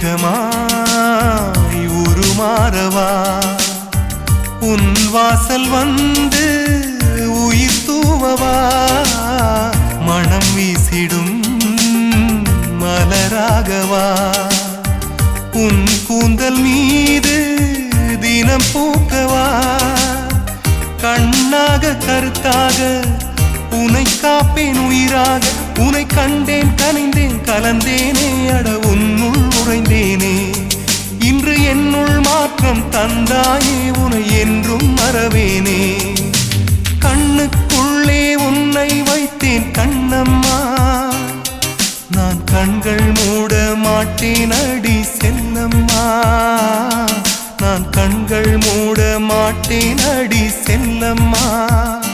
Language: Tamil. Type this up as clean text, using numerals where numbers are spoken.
தெய்வீகமாய் உருமாறவா உன் வாசல் வந்து உயிர் தூவவா மனம் வீசிடும் மலராகவா உன் கூந்தல் மீது தினம் பூக்கவா கண்ணாக கருத்தாக உனை காப்பேன் உயிராக உனை கண்டேன் கனிந்தேன் கலந்தேனே அட உன்னுள் உறைந்தேனே இன்று என்னுள் மாற்றம் தந்தாயே உனை என்றும் மறவேனே கண்ணுக்குள்ளே உன்னை வைத்தேன் கண்ணம்மா நான் கண்கள் மூட மாட்டேன்